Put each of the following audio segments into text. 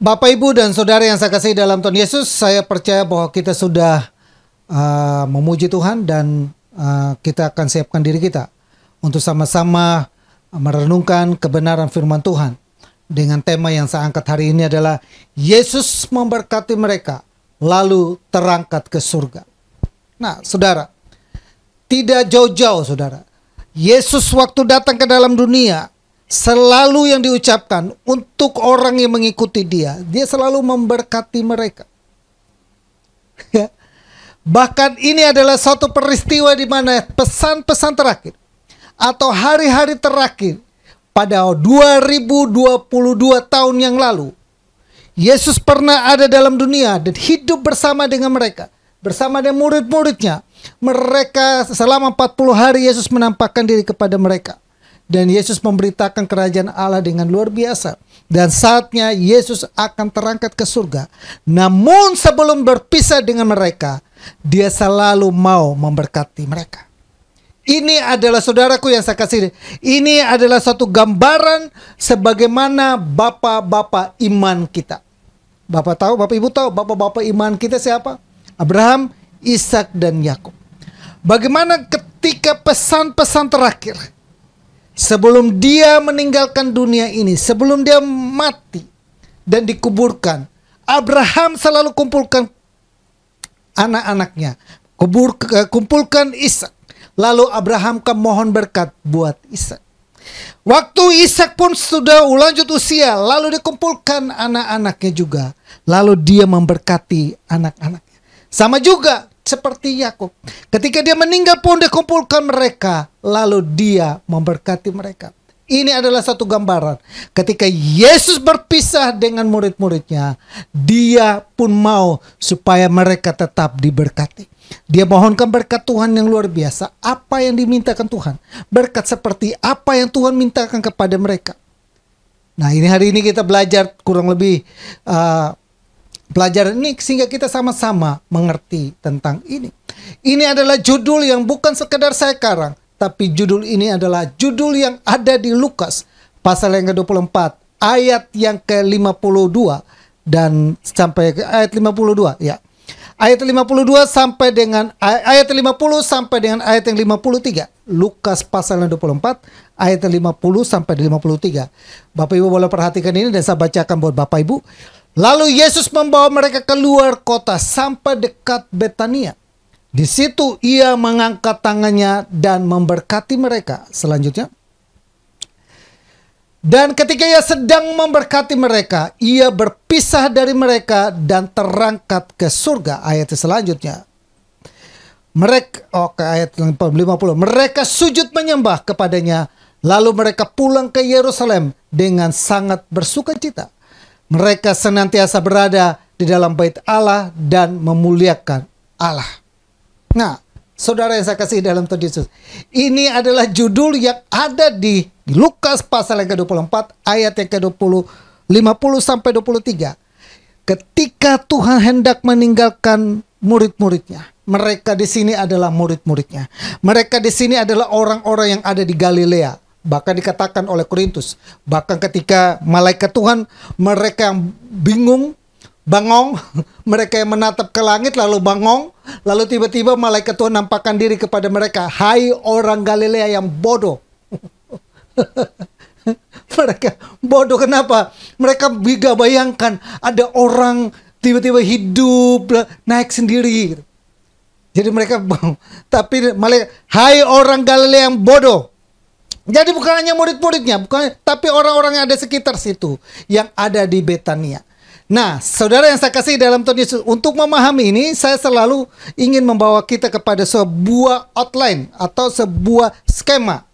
Bapak, Ibu, dan Saudara yang saya kasihi dalam Tuhan Yesus, saya percaya bahwa kita sudah memuji Tuhan dan kita akan siapkan diri kita untuk sama-sama merenungkan kebenaran firman Tuhan. Dengan tema yang saya angkat hari ini adalah Yesus memberkati mereka, lalu terangkat ke surga. Nah, Saudara, tidak jauh-jauh, Saudara. Yesus waktu datang ke dalam dunia, selalu yang diucapkan untuk orang yang mengikuti dia selalu memberkati mereka. Ya. Bahkan ini adalah suatu peristiwa di mana pesan-pesan terakhir atau hari-hari terakhir pada 2022 tahun yang lalu, Yesus pernah ada dalam dunia dan hidup bersama dengan mereka, bersama dengan murid-muridnya. Mereka selama 40 hari Yesus menampakkan diri kepada mereka. Dan Yesus memberitakan kerajaan Allah dengan luar biasa. Dan saatnya Yesus akan terangkat ke surga. Namun sebelum berpisah dengan mereka, dia selalu mau memberkati mereka. Ini adalah, saudaraku yang saya kasih, ini adalah satu gambaran sebagaimana bapak-bapak iman kita. Bapak tahu, Bapak Ibu tahu bapak-bapak iman kita siapa? Abraham, Ishak, dan Yakub. Bagaimana ketika pesan-pesan terakhir sebelum dia meninggalkan dunia ini, sebelum dia mati dan dikuburkan, Abraham selalu kumpulkan anak-anaknya, kumpulkan Ishak. Lalu Abraham mohon berkat buat Ishak. Waktu Ishak pun sudah lanjut usia, lalu dikumpulkan anak-anaknya juga. Lalu dia memberkati anak-anaknya. Sama juga seperti Yakub. Ketika dia meninggal pun dikumpulkan mereka, lalu dia memberkati mereka. Ini adalah satu gambaran. Ketika Yesus berpisah dengan murid-muridnya, dia pun mau supaya mereka tetap diberkati. Dia mohonkan berkat Tuhan yang luar biasa. Apa yang dimintakan Tuhan? Berkat seperti apa yang Tuhan mintakan kepada mereka. Nah, ini hari ini kita belajar kurang lebih pelajaran ini sehingga kita sama-sama mengerti tentang ini. Ini adalah judul yang bukan sekedar saya karang, tapi judul ini adalah judul yang ada di Lukas pasal yang ke-24 ayat yang ke-52 dan sampai ke ayat 52 ya. Ayat 52 sampai dengan ayat 50 sampai dengan ayat yang 53. Lukas pasal yang 24 ayat 50 sampai 53. Bapak Ibu boleh perhatikan ini dan saya bacakan buat Bapak Ibu. Lalu Yesus membawa mereka keluar kota sampai dekat Betania. Di situ ia mengangkat tangannya dan memberkati mereka. Selanjutnya. Dan ketika ia sedang memberkati mereka, ia berpisah dari mereka dan terangkat ke surga. Ayat selanjutnya. Ayat 50. Mereka sujud menyembah kepadanya. Lalu mereka pulang ke Yerusalem dengan sangat bersukacita. Mereka senantiasa berada di dalam bait Allah dan memuliakan Allah. Nah, saudara yang saya kasih dalam Tuhan Yesus, ini adalah judul yang ada di Lukas pasal yang ke-24 ayat yang ke-50 sampai 23. Ketika Tuhan hendak meninggalkan murid-muridnya, mereka di sini adalah murid-muridnya. Mereka di sini adalah orang-orang yang ada di Galilea. Bahkan dikatakan oleh Korintus, bahkan ketika malaikat Tuhan, mereka yang bingung, bangong, mereka yang menatap ke langit lalu bangong, lalu tiba-tiba malaikat Tuhan nampakkan diri kepada mereka, hai orang Galilea yang bodoh. Mereka bodoh kenapa? Mereka bisa bayangkan ada orang tiba-tiba hidup naik sendiri gitu. Jadi mereka tapi malaikat, hai orang Galilea yang bodoh. Jadi bukan hanya murid-muridnya, tapi orang-orang yang ada sekitar situ, yang ada di Betania. Nah, saudara yang saya kasih dalam Tuhan Yesus, untuk memahami ini, saya selalu ingin membawa kita kepada sebuah outline atau sebuah skema.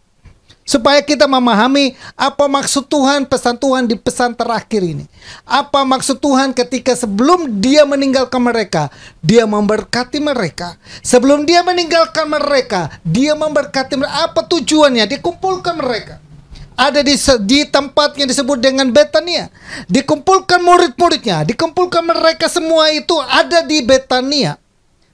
Supaya kita memahami apa maksud Tuhan, pesan Tuhan di pesan terakhir ini. Apa maksud Tuhan ketika sebelum dia meninggalkan mereka, dia memberkati mereka. Sebelum dia meninggalkan mereka, dia memberkati mereka. Apa tujuannya? Dikumpulkan mereka. Ada di tempat yang disebut dengan Betania. Dikumpulkan murid-muridnya. Dikumpulkan mereka semua itu ada di Betania.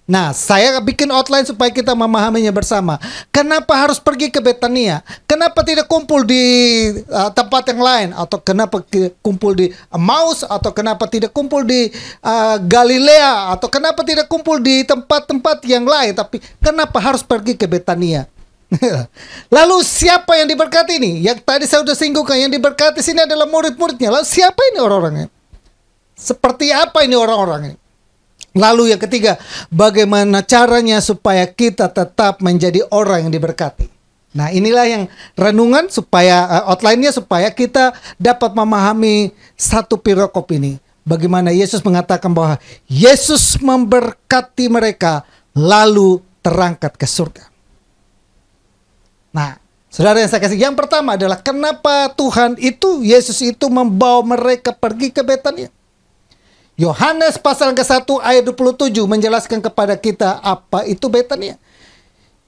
Nah, saya bikin outline supaya kita memahaminya bersama. Kenapa harus pergi ke Betania? Kenapa tidak kumpul di tempat yang lain? Atau kenapa kumpul di Emmaus? Atau kenapa tidak kumpul di Galilea? Atau kenapa tidak kumpul di tempat-tempat yang lain? Tapi kenapa harus pergi ke Betania? Lalu siapa yang diberkati ini? Yang tadi saya sudah singgungkan, yang diberkati sini adalah murid-muridnya. Lalu siapa ini orang-orangnya? Seperti apa ini orang-orang ini? Lalu yang ketiga, bagaimana caranya supaya kita tetap menjadi orang yang diberkati. Nah, inilah yang renungan supaya outline-nya supaya kita dapat memahami satu perikop ini. Bagaimana Yesus mengatakan bahwa Yesus memberkati mereka lalu terangkat ke surga. Nah, saudara yang saya kasih, yang pertama adalah kenapa Tuhan itu, Yesus itu membawa mereka pergi ke Betania. Yohanes pasal ke-1 ayat 27 menjelaskan kepada kita apa itu Betania.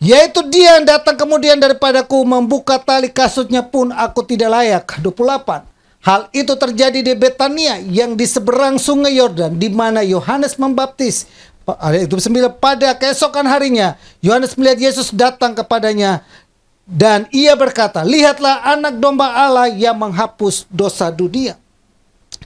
Yaitu dia yang datang kemudian daripadaku, membuka tali kasutnya pun aku tidak layak. 28. Hal itu terjadi di Betania yang di seberang sungai Yordan, di mana Yohanes membaptis. Ayat 29. Pada keesokan harinya Yohanes melihat Yesus datang kepadanya dan ia berkata, lihatlah anak domba Allah yang menghapus dosa dunia.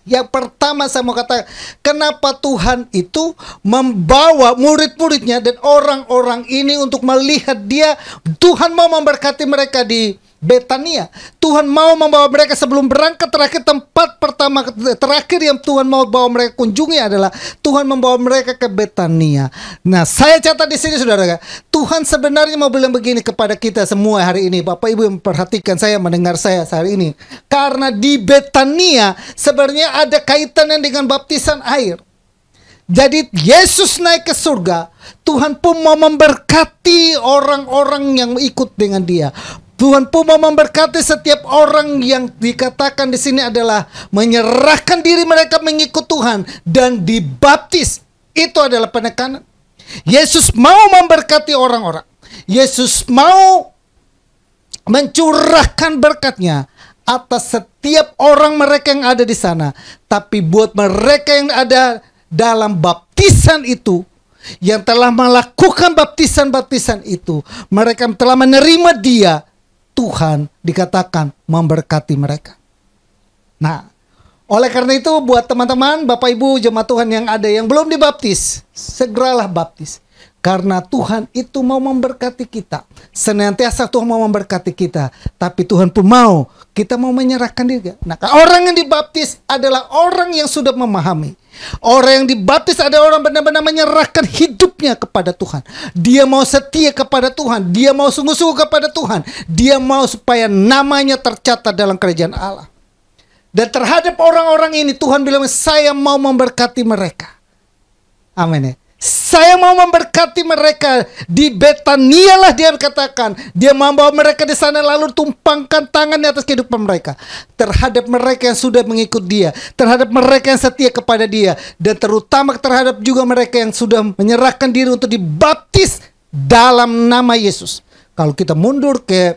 Yang pertama saya mau katakan, kenapa Tuhan itu membawa murid-muridnya dan orang-orang ini untuk melihat dia. Tuhan mau memberkati mereka di Betania. Tuhan mau membawa mereka sebelum berangkat terakhir. Tempat pertama terakhir yang Tuhan mau bawa mereka kunjungi adalah Tuhan membawa mereka ke Betania. Nah, saya catat di sini saudara, Tuhan sebenarnya mau bilang begini kepada kita semua hari ini. Bapak Ibu yang memperhatikan saya, mendengar saya hari ini. Karena di Betania sebenarnya ada kaitannya dengan baptisan air. Jadi Yesus naik ke surga, Tuhan pun mau memberkati orang-orang yang ikut dengan dia. Tuhan pun mau memberkati setiap orang yang dikatakan di sini adalah menyerahkan diri mereka mengikut Tuhan dan dibaptis. Itu adalah penekanan. Yesus mau memberkati orang-orang. Yesus mau mencurahkan berkatnya atas setiap orang mereka yang ada di sana. Tapi buat mereka yang ada dalam baptisan itu, yang telah melakukan baptisan-baptisan itu, mereka telah menerima dia, Tuhan dikatakan memberkati mereka. Nah, oleh karena itu buat teman-teman, Bapak Ibu jemaat Tuhan yang ada yang belum dibaptis, segeralah baptis. Karena Tuhan itu mau memberkati kita. Senantiasa Tuhan mau memberkati kita. Tapi Tuhan pun mau, kita mau menyerahkan diri. Nah, orang yang dibaptis adalah orang yang sudah memahami. Orang yang dibaptis adalah orang benar-benar menyerahkan hidupnya kepada Tuhan. Dia mau setia kepada Tuhan. Dia mau sungguh-sungguh kepada Tuhan. Dia mau supaya namanya tercatat dalam kerajaan Allah. Dan terhadap orang-orang ini Tuhan bilang, saya mau memberkati mereka. Amin ya. Saya mau memberkati mereka di Betania lah dia katakan. Dia membawa mereka di sana lalu tumpangkan tangan di atas kehidupan mereka. Terhadap mereka yang sudah mengikut dia. Terhadap mereka yang setia kepada dia. Dan terutama terhadap juga mereka yang sudah menyerahkan diri untuk dibaptis dalam nama Yesus. Kalau kita mundur ke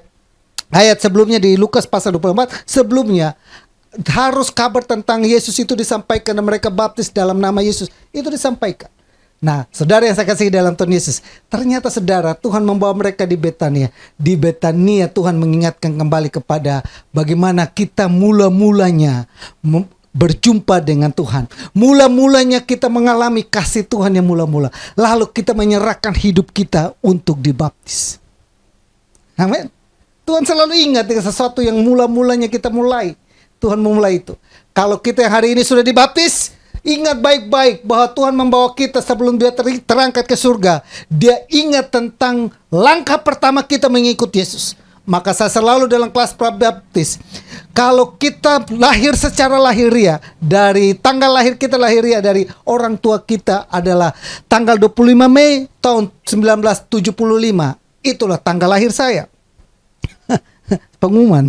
ayat sebelumnya di Lukas pasal 24. Sebelumnya harus kabar tentang Yesus itu disampaikan dan mereka baptis dalam nama Yesus. Itu disampaikan. Nah, saudara yang saya kasih dalam Tuhan Yesus, ternyata saudara, Tuhan membawa mereka di Betania. Di Betania Tuhan mengingatkan kembali kepada bagaimana kita mula-mulanya berjumpa dengan Tuhan. Mula-mulanya kita mengalami kasih Tuhan yang mula-mula. Lalu kita menyerahkan hidup kita untuk dibaptis. Amin. Tuhan selalu ingat dengan sesuatu yang mula-mulanya kita mulai. Tuhan memulai itu. Kalau kita yang hari ini sudah dibaptis, ingat baik-baik bahwa Tuhan membawa kita sebelum dia terangkat ke surga. Dia ingat tentang langkah pertama kita mengikut Yesus. Maka saya selalu dalam kelas prabaptis, kalau kita lahir secara lahiriah, dari tanggal lahir kita lahiriah dari orang tua kita adalah tanggal 25 Mei tahun 1975. Itulah tanggal lahir saya. Pengumuman.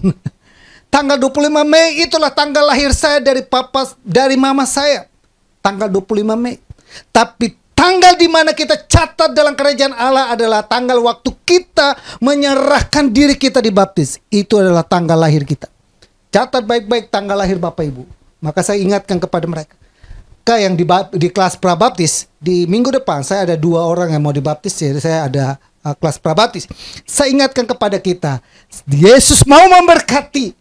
Tanggal 25 Mei itulah tanggal lahir saya dari mama saya. Tanggal 25 Mei. Tapi tanggal di mana kita catat dalam kerajaan Allah adalah tanggal waktu kita menyerahkan diri kita dibaptis. Itu adalah tanggal lahir kita. Catat baik-baik tanggal lahir Bapak Ibu. Maka saya ingatkan kepada mereka. Kak yang di kelas prabaptis, di minggu depan saya ada 2 orang yang mau dibaptis, jadi saya ada kelas prabaptis. Saya ingatkan kepada kita, Yesus mau memberkati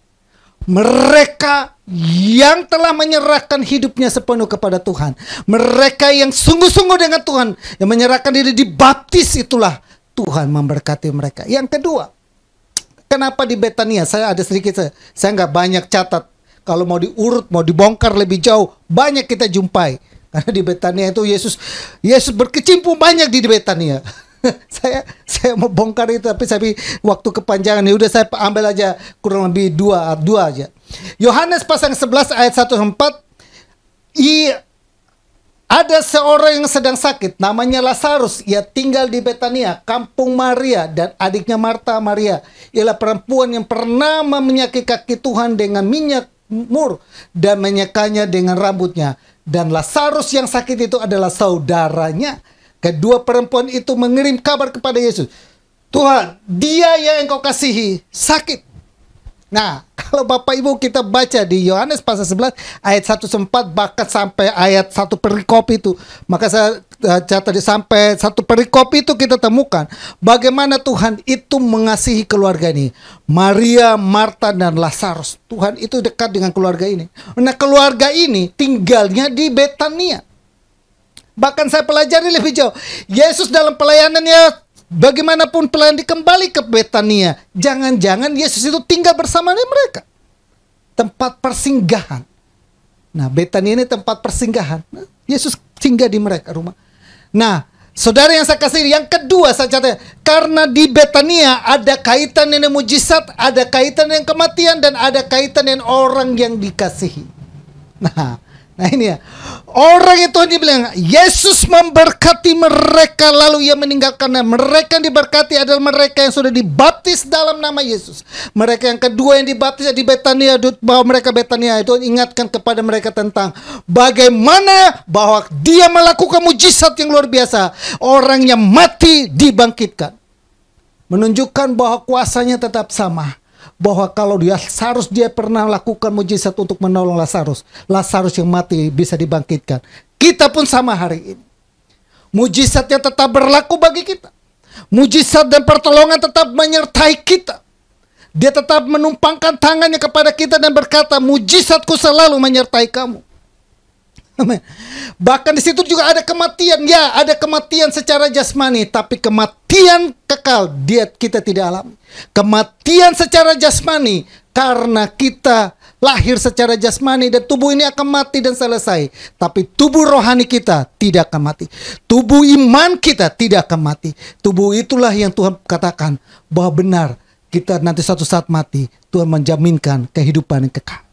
mereka yang telah menyerahkan hidupnya sepenuh kepada Tuhan. Mereka yang sungguh-sungguh dengan Tuhan, yang menyerahkan diri dibaptis, itulah Tuhan memberkati mereka. Yang kedua, kenapa di Betania? Saya ada sedikit, saya nggak banyak catat. Kalau mau diurut, mau dibongkar lebih jauh, banyak kita jumpai. Karena di Betania itu Yesus berkecimpung banyak di Betania. saya mau bongkar itu, tapi waktu kepanjangan. Ya udah, saya ambil aja kurang lebih dua aja. Yohanes pasal 11 ayat 1-4. Ada seorang yang sedang sakit, namanya Lazarus. Ia tinggal di Betania, kampung Maria dan adiknya Marta. Maria ialah perempuan yang pernah menyakiti kaki Tuhan dengan minyak mur dan menyekanya dengan rambutnya. Dan Lazarus yang sakit itu adalah saudaranya. Kedua perempuan itu mengirim kabar kepada Yesus, Tuhan, dia yang engkau kasihi sakit. Nah, kalau Bapak Ibu kita baca di Yohanes pasal 11 ayat 1-4, bahkan sampai ayat 1 perikop itu, maka saya catat sampai 1 perikop itu kita temukan bagaimana Tuhan itu mengasihi keluarga ini, Maria, Marta, dan Lazarus. Tuhan itu dekat dengan keluarga ini. Nah, keluarga ini tinggalnya di Betania. Bahkan saya pelajari lebih jauh, Yesus dalam pelayanannya, bagaimanapun pelayan kembali ke Betania, jangan-jangan Yesus itu tinggal bersama mereka. Tempat persinggahan. Nah, Betania ini tempat persinggahan. Yesus singgah di mereka rumah. Nah, saudara yang saya kasih, yang kedua saya catat, karena di Betania ada kaitan dengan mujizat, ada kaitan dengan kematian, dan ada kaitan dengan orang yang dikasihi. Nah ini ya, orang itu dibilang Yesus memberkati mereka, lalu ia meninggalkannya. Mereka yang diberkati adalah mereka yang sudah dibaptis dalam nama Yesus. Mereka yang kedua yang dibaptis di Betania, bahwa mereka Betania itu ingatkan kepada mereka tentang bagaimana bahwa dia melakukan mujizat yang luar biasa. Orang yang mati dibangkitkan, menunjukkan bahwa kuasanya tetap sama. Bahwa kalau Lazarus, dia pernah lakukan mujizat untuk menolong Lazarus yang mati bisa dibangkitkan. Kita pun sama hari ini. Mujizatnya tetap berlaku bagi kita. Mujizat dan pertolongan tetap menyertai kita. Dia tetap menumpangkan tangannya kepada kita dan berkata, mujizatku selalu menyertai kamu. Bahkan di situ juga ada kematian. Ya, ada kematian secara jasmani, tapi kematian kekal kita tidak alami. Kematian secara jasmani karena kita lahir secara jasmani dan tubuh ini akan mati dan selesai. Tapi tubuh rohani kita tidak akan mati. Tubuh iman kita tidak akan mati. Tubuh itulah yang Tuhan katakan bahwa benar kita nanti suatu saat mati. Tuhan menjaminkan kehidupan yang kekal.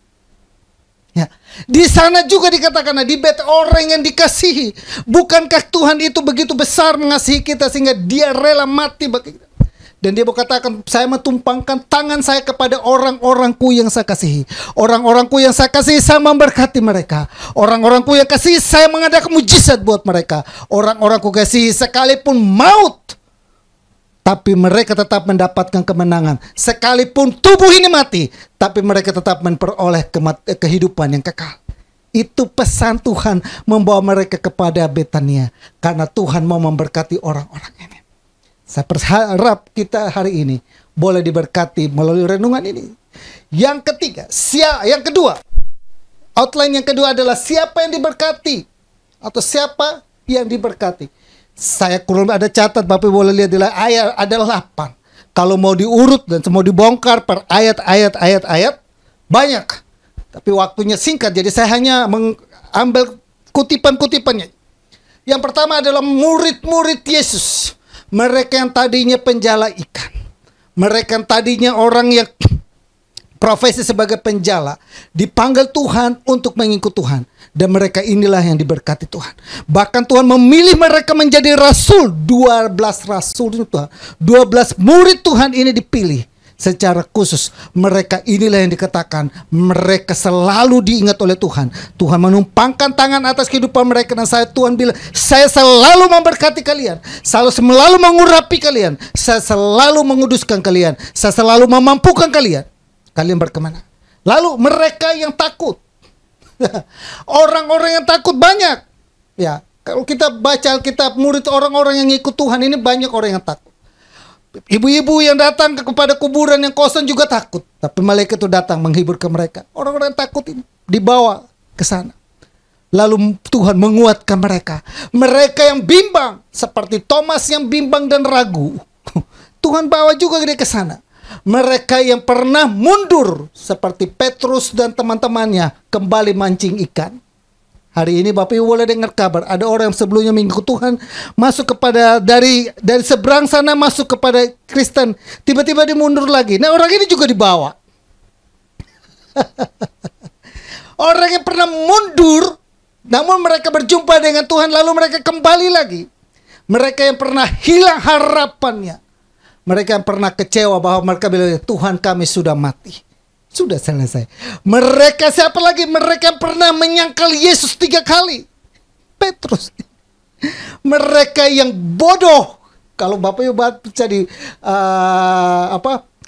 Ya, di sana juga dikatakan di orang yang dikasihi. Bukankah Tuhan itu begitu besar mengasihi kita sehingga dia rela mati bagi kita? Dan dia berkatakan, saya mentumpangkan tangan saya kepada orang-orangku yang saya kasihi. Orang-orangku yang saya kasihi, saya memberkati mereka. Orang-orangku yang kasihi, saya mengadakan mujizat buat mereka. Orang-orangku kasihi sekalipun maut, tapi mereka tetap mendapatkan kemenangan. Sekalipun tubuh ini mati, tapi mereka tetap memperoleh kehidupan yang kekal. Itu pesan Tuhan membawa mereka kepada Betania. Karena Tuhan mau memberkati orang-orang ini. Saya berharap kita hari ini boleh diberkati melalui renungan ini. Yang ketiga, yang kedua, outline yang kedua adalah siapa yang diberkati. Atau siapa yang diberkati. Saya kurang ada catat, Bapak boleh lihat di ayat ada 8. Kalau mau diurut dan mau dibongkar per ayat banyak. Tapi waktunya singkat, jadi saya hanya mengambil kutipan-kutipannya. Yang pertama adalah murid-murid Yesus. Mereka yang tadinya penjala ikan. Mereka yang tadinya orang yang profesi sebagai penjala, dipanggil Tuhan untuk mengikut Tuhan. Dan mereka inilah yang diberkati Tuhan. Bahkan Tuhan memilih mereka menjadi rasul. 12 rasul Tuhan. 12 murid Tuhan ini dipilih secara khusus. Mereka inilah yang dikatakan mereka selalu diingat oleh Tuhan. Tuhan menumpangkan tangan atas kehidupan mereka. Dan Tuhan bilang, saya selalu memberkati kalian. Selalu mengurapi kalian. Saya selalu menguduskan kalian. Saya selalu memampukan kalian. Kalian berkemana? Lalu mereka yang takut. Orang-orang yang takut banyak. Ya, kalau kita baca Alkitab, murid orang-orang yang ikut Tuhan ini banyak orang yang takut. Ibu-ibu yang datang kepada kuburan yang kosong juga takut. Tapi malaikat itu datang menghibur ke mereka. Orang-orang yang takut ini dibawa ke sana. Lalu Tuhan menguatkan mereka. Mereka yang bimbang, seperti Thomas yang bimbang dan ragu, Tuhan bawa juga dia ke sana. Mereka yang pernah mundur, seperti Petrus dan teman-temannya, kembali mancing ikan. Hari ini Bapak Ibu boleh dengar kabar, ada orang yang sebelumnya mengikut Tuhan, masuk kepada dari seberang sana masuk kepada Kristen, tiba-tiba dia mundur lagi. Nah, orang ini juga dibawa. Orang yang pernah mundur, namun mereka berjumpa dengan Tuhan, lalu mereka kembali lagi. Mereka yang pernah hilang harapannya, mereka yang pernah kecewa bahwa mereka bilang, Tuhan kami sudah mati, sudah selesai. Mereka siapa lagi? Mereka yang pernah menyangkal Yesus 3 kali. Petrus. Mereka yang bodoh. Kalau Bapak Ibu baca di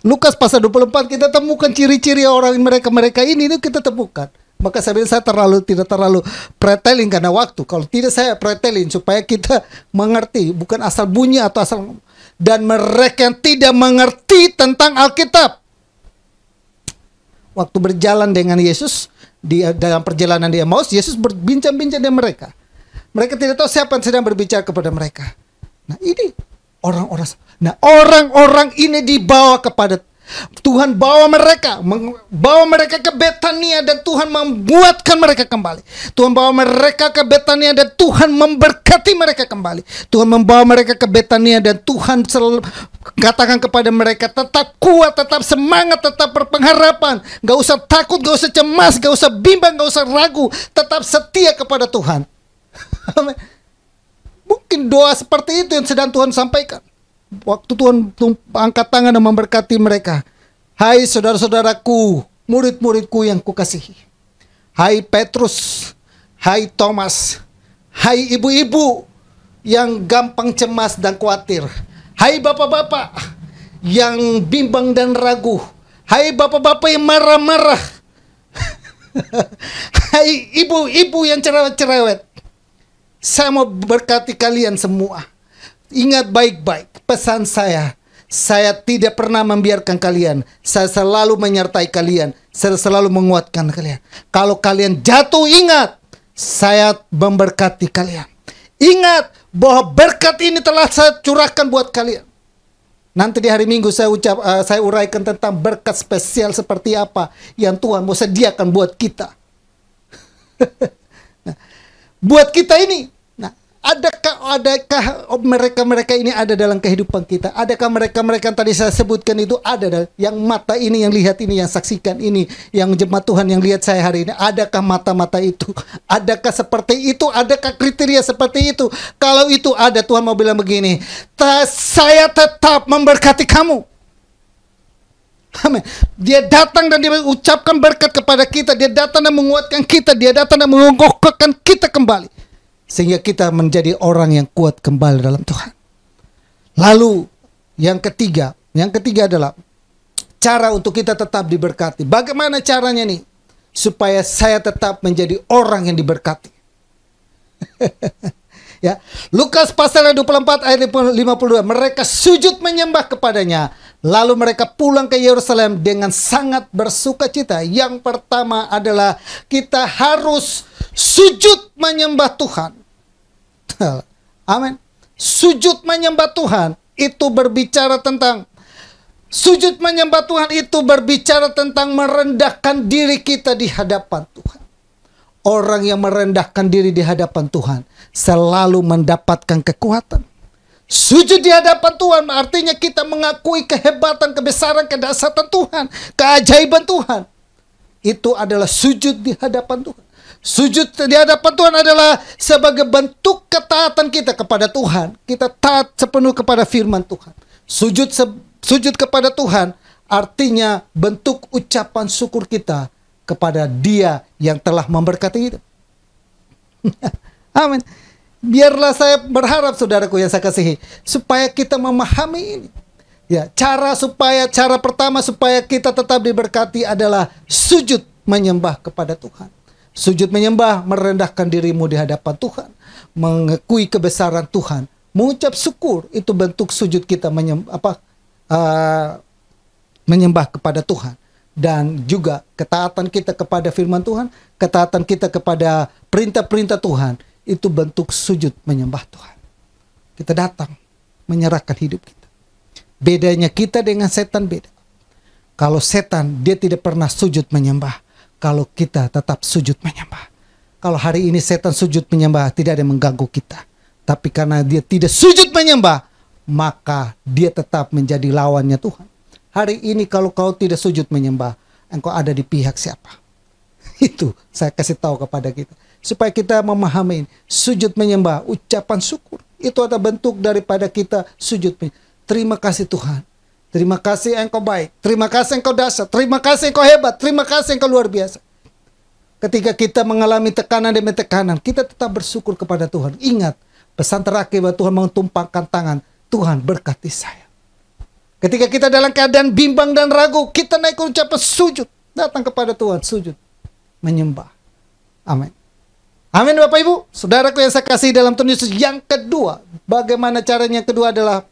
Lukas pasal 24, kita temukan ciri-ciri orang mereka ini kita temukan. Maka saya bilang saya tidak terlalu pretelin karena waktu. Kalau tidak saya pretelin supaya kita mengerti, bukan asal bunyi atau asal. Dan mereka yang tidak mengerti tentang Alkitab. Waktu berjalan dengan Yesus dalam perjalanan di Emmaus, Yesus berbincang-bincang dengan mereka. Mereka tidak tahu siapa yang sedang berbicara kepada mereka. Nah, ini orang-orang ini dibawa kepada Tuhan, bawa mereka ke Betania dan Tuhan membuatkan mereka kembali. Tuhan bawa mereka ke Betania dan Tuhan memberkati mereka kembali. Tuhan membawa mereka ke Betania dan Tuhan katakan kepada mereka, tetap kuat, tetap semangat, tetap berpengharapan. Gak usah takut, gak usah cemas, gak usah bimbang, gak usah ragu. Tetap setia kepada Tuhan. Mungkin doa seperti itu yang sedang Tuhan sampaikan. Waktu Tuhan angkat tangan dan memberkati mereka. Hai saudara-saudaraku, murid-muridku yang kukasihi. Hai Petrus, hai Thomas, hai ibu-ibu yang gampang cemas dan khawatir. Hai bapak-bapak yang bimbang dan ragu. Hai bapak-bapak yang marah-marah. Hai ibu-ibu yang cerewet-cerewet. Saya mau berkati kalian semua. Ingat baik-baik pesan saya. Saya tidak pernah membiarkan kalian. Saya selalu menyertai kalian. Saya selalu menguatkan kalian. Kalau kalian jatuh, ingat, saya memberkati kalian. Ingat bahwa berkat ini telah saya curahkan buat kalian. Nanti di hari Minggu saya uraikan tentang berkat spesial seperti apa yang Tuhan mau sediakan buat kita. Nah, buat kita ini. Adakah mereka ini ada dalam kehidupan kita? Adakah mereka yang tadi saya sebutkan itu ada? Yang mata ini yang lihat ini, yang saksikan ini, yang jemaat Tuhan yang lihat saya hari ini. Adakah mata-mata itu? Adakah seperti itu? Adakah kriteria seperti itu? Kalau itu ada, Tuhan mau bilang begini, saya tetap memberkati kamu. Amin. Dia datang dan dia mengucapkan berkat kepada kita. Dia datang dan menguatkan kita. Dia datang dan mengokohkan kita kembali. Sehingga kita menjadi orang yang kuat kembali dalam Tuhan. Lalu yang ketiga adalah cara untuk kita tetap diberkati. Bagaimana caranya nih? Supaya saya tetap menjadi orang yang diberkati. Ya, Lukas pasal 24 ayat 52. Mereka sujud menyembah kepadanya. Lalu mereka pulang ke Yerusalem dengan sangat bersukacita. Yang pertama adalah kita harus sujud menyembah Tuhan. Amin. Sujud menyembah Tuhan itu berbicara tentang merendahkan diri kita di hadapan Tuhan. Orang yang merendahkan diri di hadapan Tuhan selalu mendapatkan kekuatan. Sujud di hadapan Tuhan artinya kita mengakui kehebatan, kebesaran, kedahsyatan Tuhan, keajaiban Tuhan. Itu adalah sujud di hadapan Tuhan. Sujud di hadapan Tuhan adalah sebagai bentuk ketaatan kita kepada Tuhan. Kita taat sepenuh kepada firman Tuhan. Sujud kepada Tuhan artinya bentuk ucapan syukur kita kepada Dia yang telah memberkati kita. Amin. Biarlah saya berharap saudaraku yang saya kasihi, supaya kita memahami ini. Ya, cara pertama supaya kita tetap diberkati adalah sujud menyembah kepada Tuhan. Sujud menyembah, merendahkan dirimu di hadapan Tuhan, mengakui kebesaran Tuhan, mengucap syukur, itu bentuk sujud kita menyembah kepada Tuhan. Dan juga ketaatan kita kepada firman Tuhan, ketaatan kita kepada perintah-perintah Tuhan, itu bentuk sujud menyembah Tuhan. Kita datang menyerahkan hidup kita. Bedanya kita dengan setan beda. Kalau setan, dia tidak pernah sujud menyembah. Kalau kita tetap sujud menyembah. Kalau hari ini setan sujud menyembah, tidak ada yang mengganggu kita. Tapi karena dia tidak sujud menyembah, maka dia tetap menjadi lawannya Tuhan. Hari ini kalau kau tidak sujud menyembah, engkau ada di pihak siapa? Itu saya kasih tahu kepada kita. Supaya kita memahami sujud menyembah, ucapan syukur. Itu adalah bentuk daripada kita sujud menyembah. Terima kasih Tuhan. Terima kasih engkau baik. Terima kasih engkau dahsyat. Terima kasih engkau hebat. Terima kasih engkau luar biasa. Ketika kita mengalami tekanan demi tekanan, kita tetap bersyukur kepada Tuhan. Ingat, pesan terakhir bahwa Tuhan mentumpangkan tangan. Tuhan berkati saya. Ketika kita dalam keadaan bimbang dan ragu, kita naik ucapan sujud. Datang kepada Tuhan, sujud. Menyembah. Amin. Amin Bapak Ibu. Saudaraku yang saya kasih dalam Tuhan Yesus. Yang kedua, bagaimana caranya? Yang kedua adalah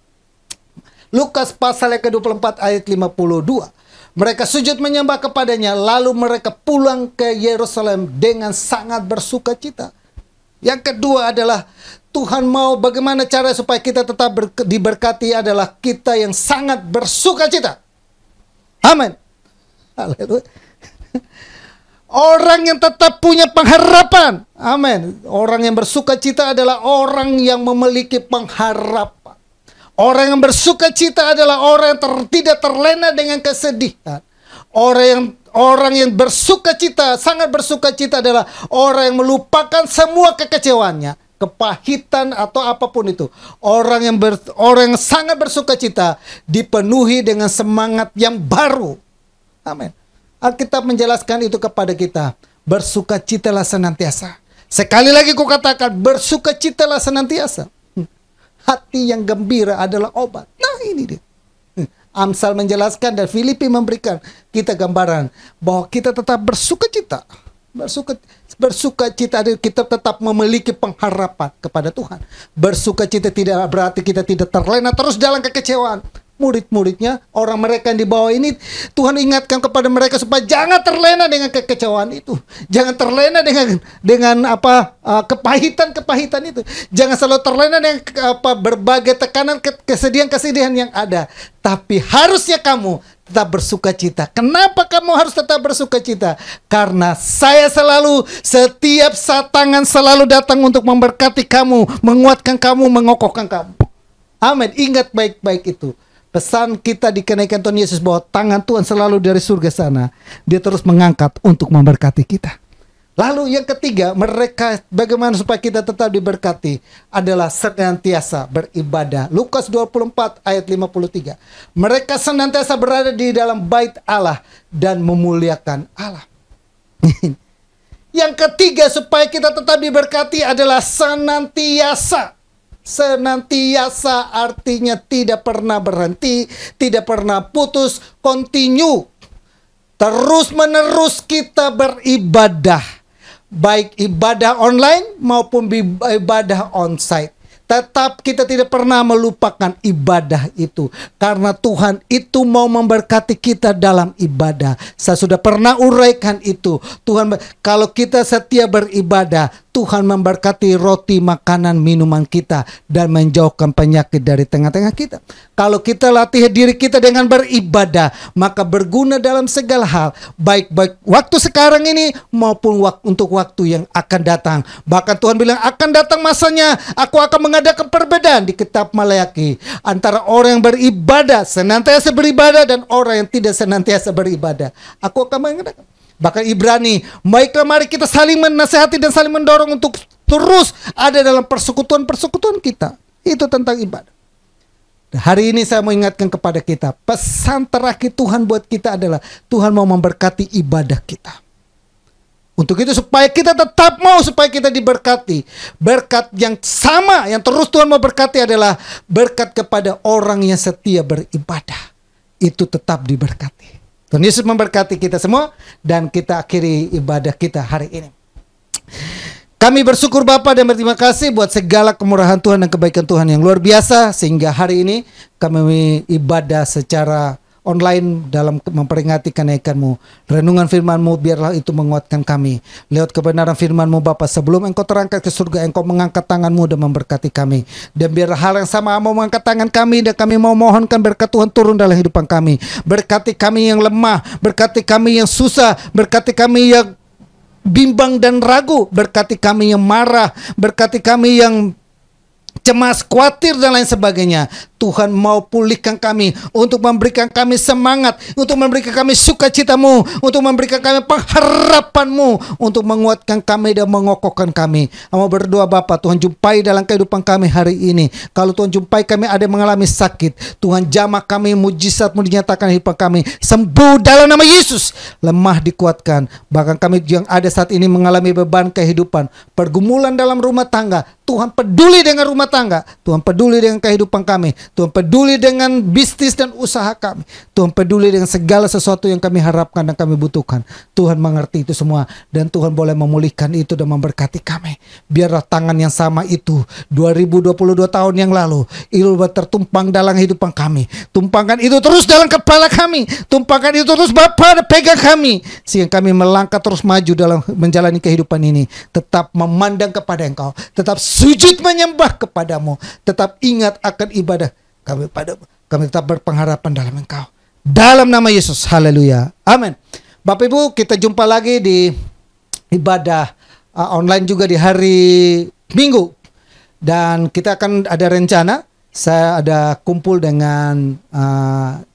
Lukas pasal yang ke-24 ayat 52. Mereka sujud menyembah kepadanya, lalu mereka pulang ke Yerusalem dengan sangat bersuka cita. Yang kedua adalah Tuhan mau bagaimana cara supaya kita tetap diberkati adalah kita yang sangat bersuka cita. Amin. Haleluya. Orang yang tetap punya pengharapan. Amin. Orang yang bersuka cita adalah orang yang memiliki pengharapan. Orang yang bersuka cita adalah orang yang tidak terlena dengan kesedihan. Orang yang bersuka cita, sangat bersuka cita adalah orang yang melupakan semua kekecewaannya, kepahitan atau apapun itu. Orang yang sangat bersuka cita dipenuhi dengan semangat yang baru. Amin. Alkitab menjelaskan itu kepada kita. Bersukacitalah senantiasa. Sekali lagi ku katakan, bersukacitalah senantiasa. Hati yang gembira adalah obat. Nah ini dia. Amsal menjelaskan dan Filipi memberikan kita gambaran bahwa kita tetap bersukacita. Bersukacita kita tetap memiliki pengharapan kepada Tuhan. Bersukacita tidak berarti kita tidak terlena terus dalam kekecewaan. Murid-muridnya, orang mereka yang di bawah ini, Tuhan ingatkan kepada mereka supaya jangan terlena dengan kekecewaan itu. Jangan terlena dengan kepahitan-kepahitan itu. Jangan selalu terlena dengan berbagai tekanan, kesedihan-kesedihan yang ada. Tapi harusnya kamu tetap bersuka cita. Kenapa kamu harus tetap bersuka cita? Karena saya selalu, setiap saat tangan selalu datang untuk memberkati kamu, menguatkan kamu, mengokohkan kamu. Amin. Ingat baik-baik itu. Pesan kita di kenaikan Tuhan Yesus bahwa tangan Tuhan selalu dari surga sana. Dia terus mengangkat untuk memberkati kita. Lalu yang ketiga, mereka bagaimana supaya kita tetap diberkati adalah senantiasa beribadah. Lukas 24 ayat 53. Mereka senantiasa berada di dalam bait Allah dan memuliakan Allah. Yang ketiga supaya kita tetap diberkati adalah senantiasa. Senantiasa artinya tidak pernah berhenti, tidak pernah putus, continue. Terus menerus kita beribadah. Baik ibadah online maupun ibadah onsite. Tetap kita tidak pernah melupakan ibadah itu. Karena Tuhan itu mau memberkati kita dalam ibadah. Saya sudah pernah uraikan itu. Tuhan, kalau kita setia beribadah, Tuhan memberkati roti, makanan, minuman kita dan menjauhkan penyakit dari tengah-tengah kita. Kalau kita latih diri kita dengan beribadah, maka berguna dalam segala hal, baik waktu sekarang ini maupun untuk waktu yang akan datang. Bahkan Tuhan bilang akan datang masanya aku akan mengadakan perbedaan di kitab Maleakhi antara orang yang beribadah, senantiasa beribadah, dan orang yang tidak senantiasa beribadah. Aku akan mengadakan. Bahkan Ibrani, baiklah mari kita saling menasihati dan saling mendorong untuk terus ada dalam persekutuan-persekutuan kita. Itu tentang ibadah. Hari ini saya mau ingatkan kepada kita, pesan terakhir Tuhan buat kita adalah Tuhan mau memberkati ibadah kita. Untuk itu supaya kita tetap mau supaya kita diberkati. Berkat yang sama yang terus Tuhan mau berkati adalah berkat kepada orang yang setia beribadah. Itu tetap diberkati. Tuhan Yesus memberkati kita semua dan kita akhiri ibadah kita hari ini. Kami bersyukur Bapa dan berterima kasih buat segala kemurahan Tuhan dan kebaikan Tuhan yang luar biasa. Sehingga hari ini kami ibadah secara online dalam memperingati kenaikan-Mu. Renungan firman-Mu biarlah itu menguatkan kami. Lewat kebenaran firman-Mu Bapa, sebelum Engkau terangkat ke surga, Engkau mengangkat tangan-Mu dan memberkati kami. Dan biar hal yang sama mau mengangkat tangan kami, dan kami mau mohonkan berkat Tuhan turun dalam kehidupan kami. Berkati kami yang lemah, berkati kami yang susah, berkati kami yang bimbang dan ragu, berkati kami yang marah, berkati kami yang cemas, khawatir dan lain sebagainya. Tuhan mau pulihkan kami, untuk memberikan kami semangat, untuk memberikan kami sukacita-Mu, untuk memberikan kami pengharapan-Mu, untuk menguatkan kami dan mengokohkan kami. Mau berdoa Bapa, Tuhan jumpai dalam kehidupan kami hari ini. Kalau Tuhan jumpai kami ada yang mengalami sakit, Tuhan jamah kami, mujizat-Mu dinyatakan di hidup kami, sembuh dalam nama Yesus. Lemah dikuatkan. Bahkan kami yang ada saat ini mengalami beban kehidupan, pergumulan dalam rumah tangga, Tuhan peduli dengan rumah tangga, Tuhan peduli dengan kehidupan kami, Tuhan peduli dengan bisnis dan usaha kami, Tuhan peduli dengan segala sesuatu yang kami harapkan dan kami butuhkan. Tuhan mengerti itu semua, dan Tuhan boleh memulihkan itu dan memberkati kami. Biarlah tangan yang sama itu 2022 tahun yang lalu itu tertumpang dalam kehidupan kami. Tumpangkan itu terus dalam kepala kami, tumpangkan itu terus Bapa, pegang kami, sehingga kami melangkah terus maju dalam menjalani kehidupan ini. Tetap memandang kepada Engkau, tetap sujud menyembah kepadamu, tetap ingat akan ibadah kami padamu. Kami tetap berpengharapan dalam Engkau. Dalam nama Yesus, haleluya, amin. Bapak Ibu, kita jumpa lagi di ibadah online juga di hari Minggu. Dan kita akan ada rencana, saya ada kumpul dengan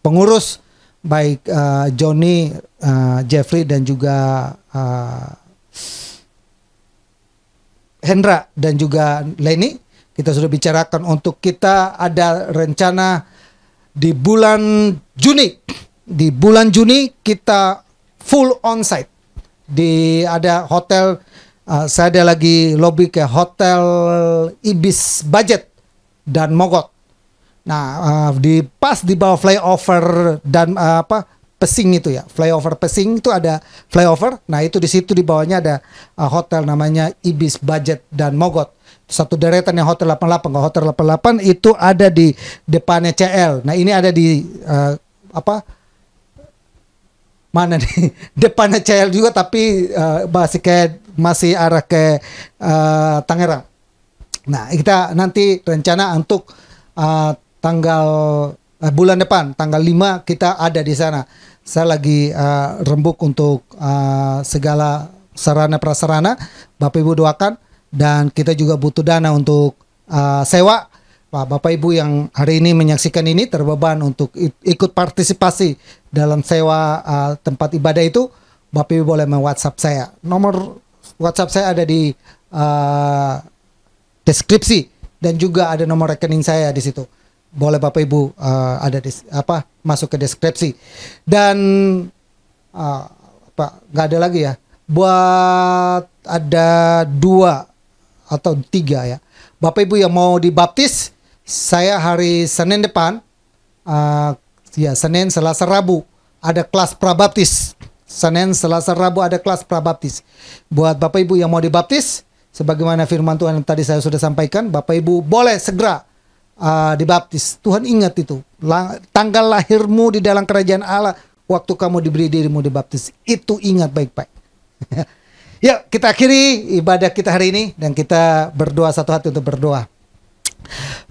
pengurus, baik Johnny, Jeffrey dan juga Hendra dan juga Leni. Kita sudah bicarakan untuk kita ada rencana di bulan Juni. Di bulan Juni kita full onsite. Ada hotel, saya ada lagi lobby ke Hotel Ibis Budget dan Mogot. Nah, pas di bawah flyover dan Pesing itu ya, flyover Pesing itu ada flyover. Nah itu di situ di bawahnya ada hotel namanya Ibis Budget dan Mogot. Satu deretan yang Hotel 88. Kalau Hotel 88 itu ada di depannya CL. Nah ini ada di mana nih? Depannya CL juga, tapi masih arah ke Tangerang. Nah kita nanti rencana untuk bulan depan tanggal 5 kita ada di sana. Saya lagi rembuk untuk segala sarana prasarana. Bapak Ibu doakan, dan kita juga butuh dana untuk sewa. Bapak Ibu yang hari ini menyaksikan ini terbeban untuk ikut partisipasi dalam sewa tempat ibadah itu, Bapak Ibu boleh me-WhatsApp saya. Nomor WhatsApp saya ada di deskripsi, dan juga ada nomor rekening saya di situ. Boleh Bapak Ibu ada masuk ke deskripsi. Dan nggak ada lagi ya. Buat ada 2 atau 3 ya. Bapak Ibu yang mau dibaptis, saya hari Senin depan, Senin, Selasa, Rabu ada kelas prabaptis. Senin, Selasa, Rabu ada kelas prabaptis. Buat Bapak Ibu yang mau dibaptis, sebagaimana firman Tuhan yang tadi saya sudah sampaikan, Bapak Ibu boleh segera dibaptis. Tuhan ingat itu, tanggal lahirmu di dalam kerajaan Allah, waktu kamu diberi dirimu dibaptis, itu ingat baik-baik. Ya, kita akhiri ibadah kita hari ini, dan kita berdoa satu hati untuk berdoa.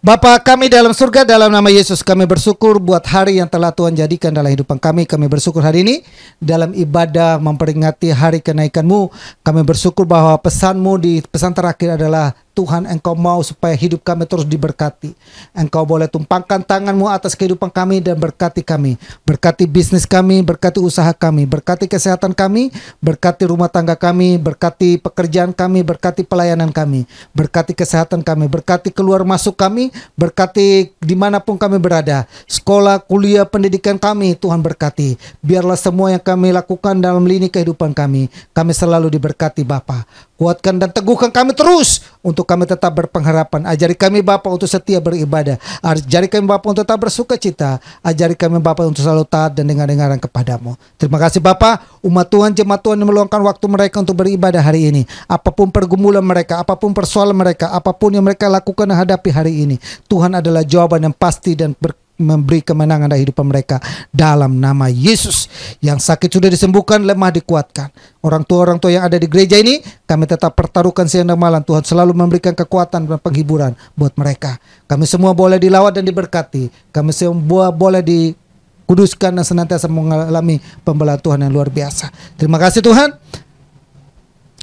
Bapa kami dalam surga, dalam nama Yesus kami bersyukur buat hari yang telah Tuhan jadikan dalam kehidupan kami. Kami bersyukur hari ini dalam ibadah memperingati hari kenaikan-Mu. Kami bersyukur bahwa pesan-Mu di pesan terakhir adalah Tuhan, Engkau mau supaya hidup kami terus diberkati. Engkau boleh tumpangkan tangan-Mu atas kehidupan kami dan berkati kami. Berkati bisnis kami, berkati usaha kami, berkati kesehatan kami, berkati rumah tangga kami, berkati pekerjaan kami, berkati pelayanan kami, berkati kesehatan kami, berkati keluar masuk kami, berkati dimanapun kami berada. Sekolah, kuliah, pendidikan kami, Tuhan berkati. Biarlah semua yang kami lakukan dalam lini kehidupan kami selalu diberkati Bapa. Kuatkan dan teguhkan kami terus untuk untuk kami tetap berpengharapan. Ajari kami Bapa untuk setia beribadah. Ajari kami Bapa untuk tetap bersuka cita. Ajari kami Bapa untuk selalu taat dan dengar-dengaran kepadamu. Terima kasih Bapa, umat Tuhan, jemaat Tuhan yang meluangkan waktu mereka untuk beribadah hari ini. Apapun pergumulan mereka, apapun persoalan mereka, apapun yang mereka lakukan dan hadapi hari ini, Tuhan adalah jawaban yang pasti dan memberi kemenangan dalam hidup mereka dalam nama Yesus. Yang sakit sudah disembuhkan, lemah dikuatkan. Orang tua yang ada di gereja ini, kami tetap pertaruhkan siang dan malam. Tuhan selalu memberikan kekuatan dan penghiburan buat mereka. Kami semua boleh dilawat dan diberkati. Kami semua boleh dikuduskan dan senantiasa mengalami pembelaan Tuhan yang luar biasa. Terima kasih Tuhan.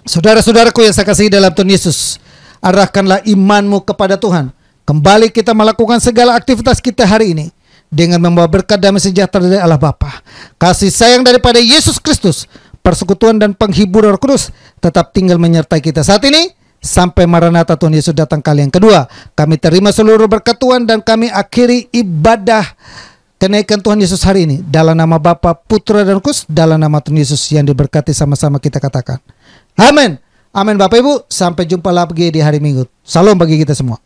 Saudara-saudaraku yang saya kasihi dalam Tuhan Yesus, arahkanlah imanmu kepada Tuhan. Kembali kita melakukan segala aktivitas kita hari ini dengan membawa berkat damai sejahtera dari Allah Bapa, kasih sayang daripada Yesus Kristus, persekutuan dan penghiburan Roh Kudus tetap tinggal menyertai kita saat ini sampai Maranatha Tuhan Yesus datang kali yang kedua. Kami terima seluruh berkat Tuhan dan kami akhiri ibadah kenaikan Tuhan Yesus hari ini dalam nama Bapa, Putra dan Roh Kudus, dalam nama Tuhan Yesus yang diberkati. Sama-sama kita katakan amin. Amin Bapak Ibu, sampai jumpa lagi di hari Minggu. Salam bagi kita semua.